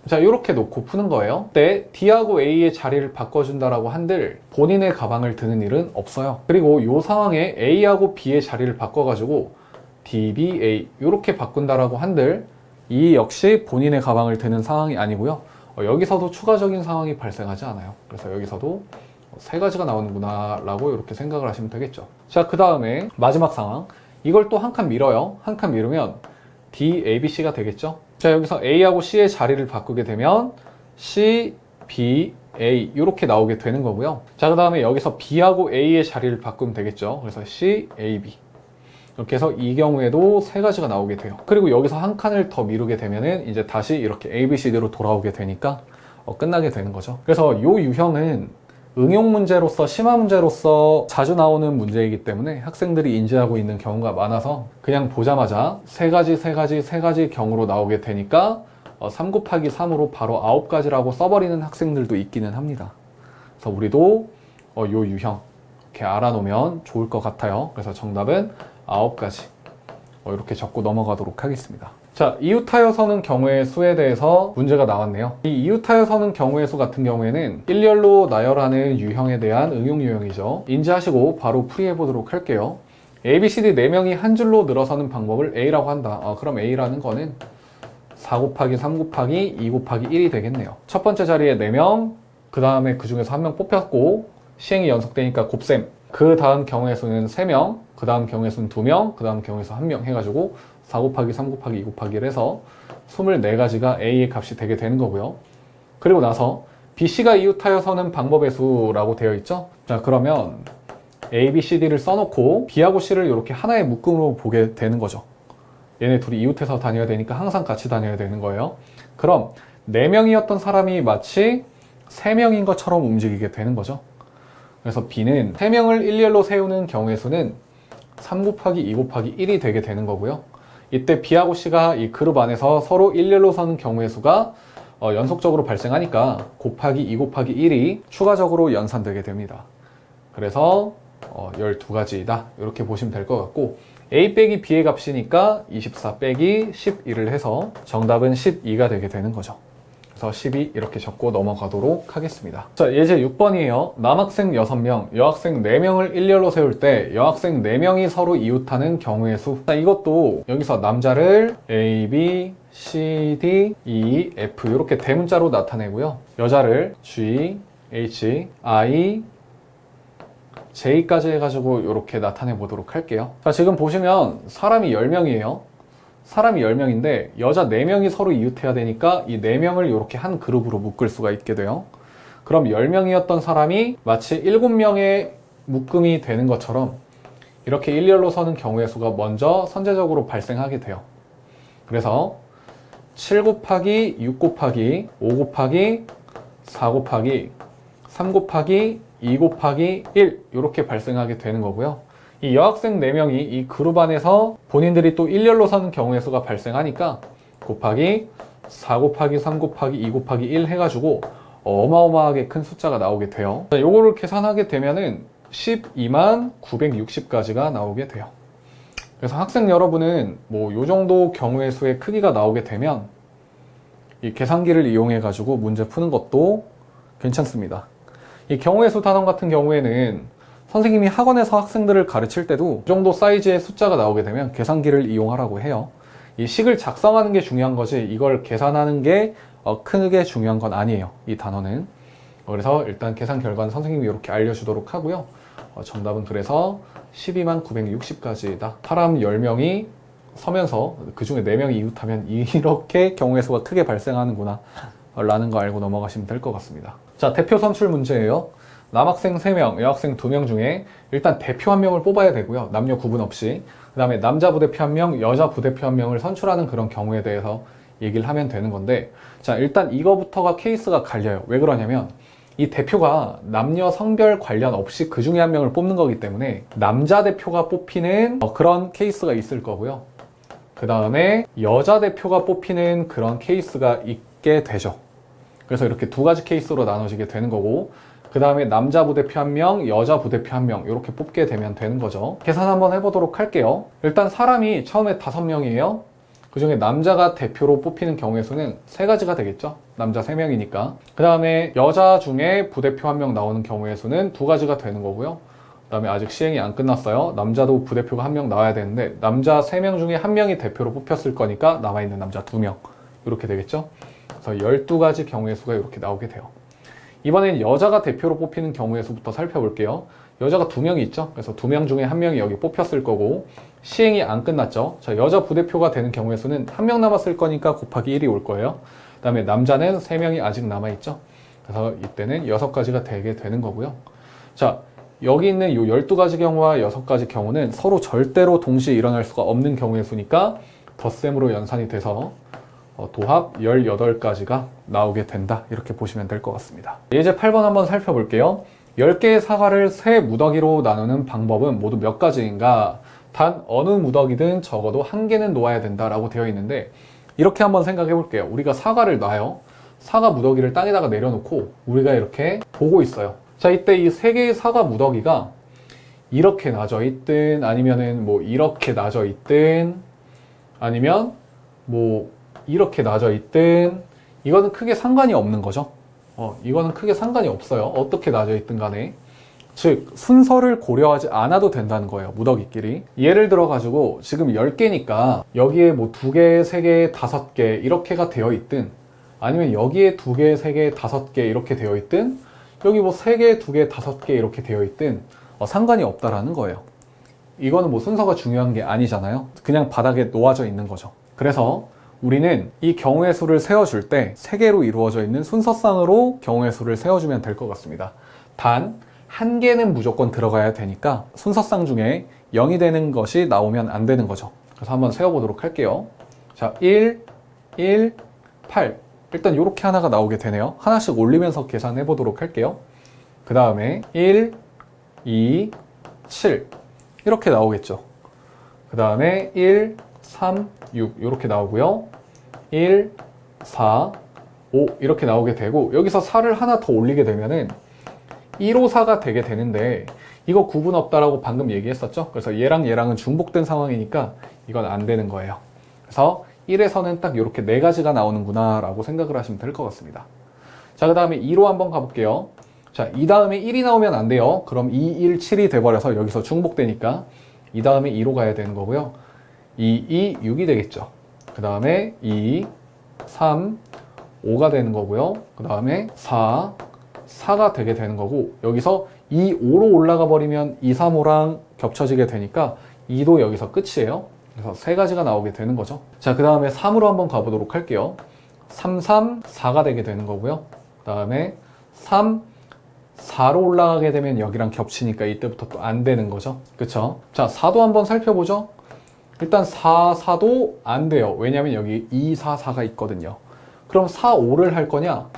자, 이렇게 놓고 푸는 거예요. 그때 D하고 A의 자리를 바꿔준다라고 한들 본인의 가방을 드는 일은 없어요. 그리고 이 상황에 A하고 B의 자리를 바꿔가지고 D, B, A 이렇게 바꾼다라고 한들 이 역시 본인의 가방을 드는 상황이 아니고요. 여기서도 추가적인 상황이 발생하지 않아요. 그래서 여기서도 세 가지가 나오는구나 라고 이렇게 생각을 하시면 되겠죠. 자, 그 다음에 마지막 상황. 이걸 또 한 칸 밀어요. 한 칸 밀으면 D, A, B, C가 되겠죠. 자, 여기서 A하고 C의 자리를 바꾸게 되면 C, B, A 이렇게 나오게 되는 거고요. 자, 그 다음에 여기서 B하고 A의 자리를 바꾸면 되겠죠. 그래서 C, A, B 이렇게 해서 이 경우에도 세 가지가 나오게 돼요. 그리고 여기서 한 칸을 더 미루게 되면은 이제 다시 이렇게 A, B, C대로 돌아오게 되니까 끝나게 되는 거죠. 그래서 이 유형은 응용 문제로서 심화 문제로서 자주 나오는 문제이기 때문에 학생들이 인지하고 있는 경우가 많아서 그냥 보자마자 세 가지 경우로 나오게 되니까 3 곱하기 3으로 바로 9가지라고 써버리는 학생들도 있기는 합니다. 그래서 우리도 이 유형 이렇게 알아놓으면 좋을 것 같아요. 그래서 정답은 9가지 이렇게 적고 넘어가도록 하겠습니다. 자, 이웃하여 서는 경우의 수에 대해서 문제가 나왔네요. 이 이웃하여 서는 경우의 수 같은 경우에는 일렬로 나열하는 유형에 대한 응용 유형이죠. 인지하시고 바로 풀이해 보도록 할게요. A, B, C, D 4명이 한 줄로 늘어서는 방법을 A라고 한다. 그럼 A라는 거는 4 곱하기 3 곱하기 2 곱하기 1이 되겠네요. 첫 번째 자리에 4명, 그 다음에 그 중에서 1명 뽑혔고 시행이 연속되니까 곱셈. 그 다음 경우의 수는 3명, 그 다음 경우의 수는 2명, 그 다음 경우의 수 1명 해가지고 4 곱하기 3 곱하기 2 곱하기 1 해서 24가지가 A의 값이 되게 되는 거고요. 그리고 나서 BC가 이웃하여 서는 방법의 수라고 되어 있죠. 자, 그러면 A, B, C, D를 써놓고 B하고 C를 이렇게 하나의 묶음으로 보게 되는 거죠. 얘네 둘이 이웃해서 다녀야 되니까 항상 같이 다녀야 되는 거예요. 그럼 4명이었던 사람이 마치 3명인 것처럼 움직이게 되는 거죠. 그래서 B는 3명을 일렬로 세우는 경우의 수는 3 곱하기 2 곱하기 1이 되게 되는 거고요. 이때 B하고 C가 이 그룹 안에서 서로 일렬로 서는 경우의 수가 연속적으로 발생하니까 곱하기 2 곱하기 1이 추가적으로 연산되게 됩니다. 그래서 12가지이다 이렇게 보시면 될 것 같고 A 빼기 B의 값이니까 24 빼기 11을 해서 정답은 12가 되게 되는 거죠. 그래서 12 이렇게 적고 넘어가도록 하겠습니다. 자, 예제 6번이에요. 남학생 6명, 여학생 4명을 일렬로 세울 때 여학생 4명이 서로 이웃하는 경우의 수. 자, 이것도 여기서 남자를 A, B, C, D, E, F 이렇게 대문자로 나타내고요. 여자를 G, H, I, J까지 해가지고 이렇게 나타내 보도록 할게요. 자, 지금 보시면 사람이 10명이에요. 사람이 10명인데 여자 4명이 서로 이웃해야 되니까 이 4명을 이렇게 한 그룹으로 묶을 수가 있게 돼요. 그럼 10명이었던 사람이 마치 7명의 묶음이 되는 것처럼 이렇게 일렬로 서는 경우의 수가 먼저 선제적으로 발생하게 돼요. 그래서 7 곱하기 6 곱하기 5 곱하기 4 곱하기 3 곱하기 2 곱하기 1 이렇게 발생하게 되는 거고요. 이 여학생 4명이 이 그룹 안에서 본인들이 또 일렬로 서는 경우의 수가 발생하니까 곱하기 4 곱하기 3 곱하기 2 곱하기 1 해가지고 어마어마하게 큰 숫자가 나오게 돼요. 요거를 계산하게 되면은 12만 960가지가 나오게 돼요. 그래서 학생 여러분은 뭐 요 정도 경우의 수의 크기가 나오게 되면 이 계산기를 이용해 가지고 문제 푸는 것도 괜찮습니다. 이 경우의 수 단원 같은 경우에는 선생님이 학원에서 학생들을 가르칠 때도 이 정도 사이즈의 숫자가 나오게 되면 계산기를 이용하라고 해요. 이 식을 작성하는 게 중요한 거지 이걸 계산하는 게 크게 중요한 건 아니에요. 이 단어는. 그래서 일단 계산 결과는 선생님이 이렇게 알려주도록 하고요. 정답은 그래서 12만 960가지다. 사람 10명이 서면서 그 중에 4명이 이웃하면 이렇게 경우의 수가 크게 발생하는구나 라는 거 알고 넘어가시면 될 것 같습니다. 자, 대표 선출 문제예요. 남학생 3명, 여학생 2명 중에 일단 대표 1명을 뽑아야 되고요. 남녀 구분 없이. 그 다음에 남자 부대표 1명, 여자 부대표 1명을 선출하는 그런 경우에 대해서 얘기를 하면 되는 건데, 자, 일단 이거부터가 케이스가 갈려요. 왜 그러냐면 이 대표가 남녀 성별 관련 없이 그 중에 1명을 뽑는 거기 때문에 남자 대표가 뽑히는 그런 케이스가 있을 거고요. 그 다음에 여자 대표가 뽑히는 그런 케이스가 있게 되죠. 그래서 이렇게 2가지 케이스로 나눠지게 되는 거고, 그 다음에 남자 부대표 1명, 여자 부대표 1명 이렇게 뽑게 되면 되는 거죠. 계산 한번 해보도록 할게요. 일단 사람이 처음에 5명이에요. 그 중에 남자가 대표로 뽑히는 경우의 수는 3가지가 되겠죠. 남자 3명이니까. 그 다음에 여자 중에 부대표 1명 나오는 경우의 수는 2가지가 되는 거고요. 그 다음에 아직 시행이 안 끝났어요. 남자도 부대표가 1명 나와야 되는데 남자 3명 중에 1명이 대표로 뽑혔을 거니까 남아있는 남자 2명 이렇게 되겠죠. 그래서 12가지 경우의 수가 이렇게 나오게 돼요. 이번엔 여자가 대표로 뽑히는 경우의 수부터 살펴볼게요. 여자가 2명이 있죠. 그래서 2명 중에 1명이 여기 뽑혔을 거고, 시행이 안 끝났죠. 자, 여자 부대표가 되는 경우의 수는 1명 남았을 거니까 곱하기 1이 올 거예요. 그 다음에 남자는 3명이 아직 남아있죠. 그래서 이때는 6가지가 되게 되는 거고요. 자, 여기 있는 이 12가지 경우와 6가지 경우는 서로 절대로 동시에 일어날 수가 없는 경우의 수니까 덧셈으로 연산이 돼서 도합 18가지가 나오게 된다. 이렇게 보시면 될 것 같습니다. 예제 8번 한번 살펴볼게요. 10개의 사과를 3무더기로 나누는 방법은 모두 몇 가지인가? 단 어느 무더기든 적어도 1개는 놓아야 된다라고 되어 있는데, 이렇게 한번 생각해 볼게요. 우리가 사과를 놔요. 사과 무더기를 땅에다가 내려놓고 우리가 이렇게 보고 있어요. 자, 이때 이 3개의 사과 무더기가 이렇게 놔져 있든 아니면은 뭐 이렇게 놔져 있든 아니면 뭐 이렇게 놔져 있든 이거는 크게 상관이 없는 거죠. 이거는 크게 상관이 없어요. 어떻게 놔져 있든 간에. 즉 순서를 고려하지 않아도 된다는 거예요. 무더기끼리. 예를 들어 가지고 지금 10개니까 여기에 뭐 2개, 3개, 5개 이렇게가 되어 있든, 아니면 여기에 2개, 3개, 5개 이렇게 되어 있든, 여기 뭐 3개, 2개, 5개 이렇게 되어 있든 상관이 없다라는 거예요. 이거는 뭐 순서가 중요한 게 아니잖아요. 그냥 바닥에 놓아져 있는 거죠. 그래서 우리는 이 경우의 수를 세워줄 때 3개로 이루어져 있는 순서상으로 경우의 수를 세워주면 될 것 같습니다. 단 1개는 무조건 들어가야 되니까 순서상 중에 0이 되는 것이 나오면 안 되는 거죠. 그래서 한번 세워보도록 할게요. 자, 1, 1, 8. 일단 이렇게 하나가 나오게 되네요. 하나씩 올리면서 계산해 보도록 할게요. 그 다음에 1, 2, 7 이렇게 나오겠죠. 그 다음에 1, 3, 6 이렇게 나오고요. 1, 4, 5 이렇게 나오게 되고, 여기서 4를 하나 더 올리게 되면은 154가 되게 되는데, 이거 구분 없다라고 방금 얘기했었죠. 그래서 얘랑 얘랑은 중복된 상황이니까 이건 안 되는 거예요. 그래서 1에서는 딱 이렇게 4가지가 나오는구나 라고 생각을 하시면 될 것 같습니다. 자, 그 다음에 2로 한번 가볼게요. 자, 이 다음에 1이 나오면 안 돼요. 그럼 2, 1, 7이 돼버려서 여기서 중복되니까 이 다음에 2로 가야 되는 거고요. 2, 2, 6이 되겠죠. 그 다음에 2, 3, 5가 되는 거고요. 그 다음에 4, 4가 되게 되는 거고, 여기서 2, 5로 올라가 버리면 2, 3, 5랑 겹쳐지게 되니까 2도 여기서 끝이에요. 그래서 3가지가 나오게 되는 거죠. 자, 그 다음에 3으로 한번 가보도록 할게요. 3, 3, 4가 되게 되는 거고요. 그 다음에 3, 4로 올라가게 되면 여기랑 겹치니까 이때부터 또 안 되는 거죠. 그쵸? 자, 4도 한번 살펴보죠. 일단 4, 4도 안 돼요. 왜냐면 여기 2, 4, 4가 있거든요. 그럼 4, 5를 할 거냐?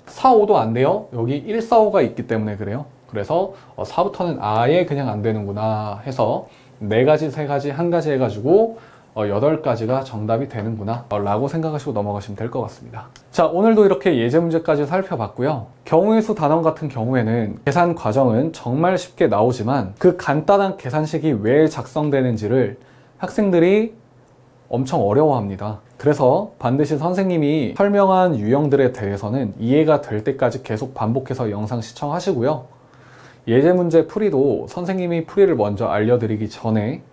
4, 5도 안 돼요. 여기 1, 4, 5가 있기 때문에 그래요. 그래서 4부터는 아예 그냥 안 되는구나 해서 4가지, 3가지, 1가지 해가지고 8가지가 정답이 되는구나 라고 생각하시고 넘어가시면 될 것 같습니다. 자, 오늘도 이렇게 예제 문제까지 살펴봤고요. 경우의 수 단원 같은 경우에는 계산 과정은 정말 쉽게 나오지만 그 간단한 계산식이 왜 작성되는지를 학생들이 엄청 어려워합니다. 그래서 반드시 선생님이 설명한 유형들에 대해서는 이해가 될 때까지 계속 반복해서 영상 시청하시고요. 예제 문제 풀이도 선생님이 풀이를 먼저 알려드리기 전에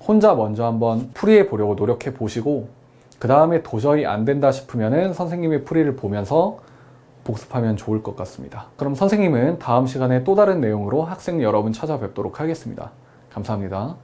혼자 먼저 한번 풀이해 보려고 노력해 보시고, 그 다음에 도저히 안 된다 싶으면은 선생님의 풀이를 보면서 복습하면 좋을 것 같습니다. 그럼 선생님은 다음 시간에 또 다른 내용으로 학생 여러분 찾아뵙도록 하겠습니다. 감사합니다.